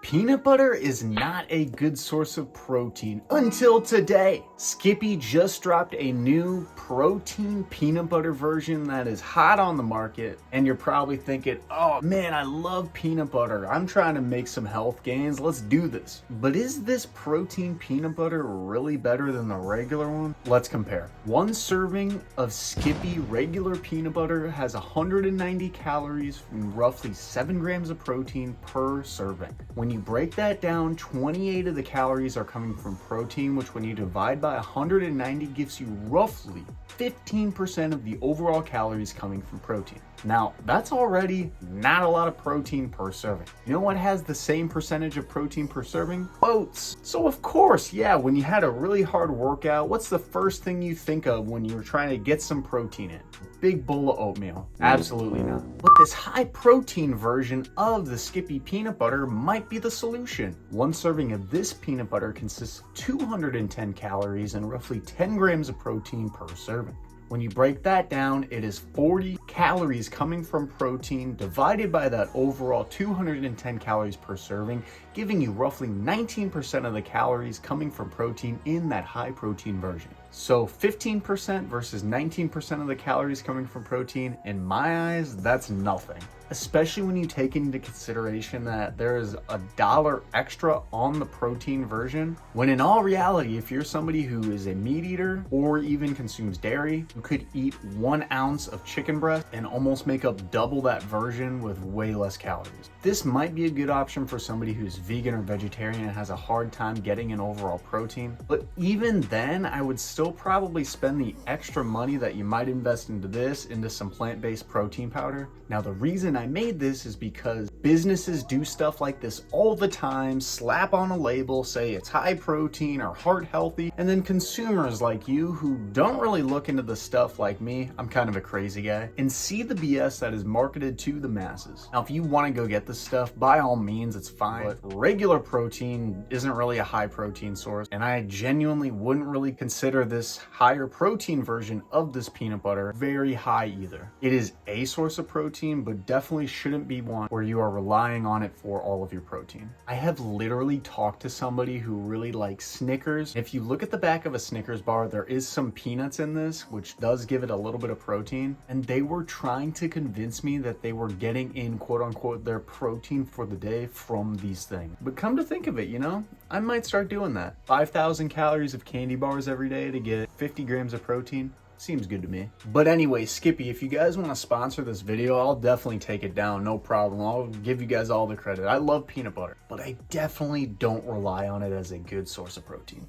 Peanut butter is not a good source of protein until today. Skippy just dropped a new protein peanut butter version that is hot on the market, and you're probably thinking, oh man, I love peanut butter. I'm trying to make some health gains. Let's do this. But is this protein peanut butter really better than the regular one? Let's compare. One serving of Skippy regular peanut butter has 190 calories and roughly 7 grams of protein per serving. When you break that down, 28 of the calories are coming from protein, which when you divide by 190 gives you roughly 15% of the overall calories coming from protein. Now, that's already not a lot of protein per serving. You know what has the same percentage of protein per serving? Oats. So of course, yeah, when you had a really hard workout, what's the first thing you think of when you're trying to get some protein in? Big bowl of oatmeal. Absolutely not. But this high protein version of the Skippy peanut butter might be the solution. One serving of this peanut butter consists of 210 calories and roughly 10 grams of protein per serving. When you break that down, it is 40 calories coming from protein divided by that overall 210 calories per serving, giving you roughly 19% of the calories coming from protein in that high protein version. So 15% versus 19% of the calories coming from protein, in my eyes, that's nothing. Especially when you take into consideration that there is $1 extra on the protein version, when in all reality, if you're somebody who is a meat eater or even consumes dairy, you could eat 1 ounce of chicken breast and almost make up double that version with way less calories. This might be a good option for somebody who's vegan or vegetarian and has a hard time getting an overall protein, but even then, I would still probably spend the extra money that you might invest into this into some plant-based protein powder. Now, the reason I made this is because businesses do stuff like this all the time, slap on a label, say it's high protein or heart healthy, and then consumers like you who don't really look into the stuff like me, I'm kind of a crazy guy, and see the BS that is marketed to the masses. Now, if you want to go get this stuff, by all means, it's fine, but regular protein isn't really a high protein source, and I genuinely wouldn't really consider this higher protein version of this peanut butter very high either. It is a source of protein, but definitely shouldn't be one where you are relying on it for all of your protein. I have literally talked to somebody who really likes Snickers. If you look at the back of a Snickers bar, there is some peanuts in this, which does give it a little bit of protein, and they were trying to convince me that they were getting in quote unquote their protein for the day from these things. But come to think of it, you know, I might start doing that. 5,000 calories of candy bars every day to get 50 grams of protein. Seems good to me. But anyway, Skippy, if you guys want to sponsor this video, I'll definitely take it down, no problem. I'll give you guys all the credit. I love peanut butter, but I definitely don't rely on it as a good source of protein.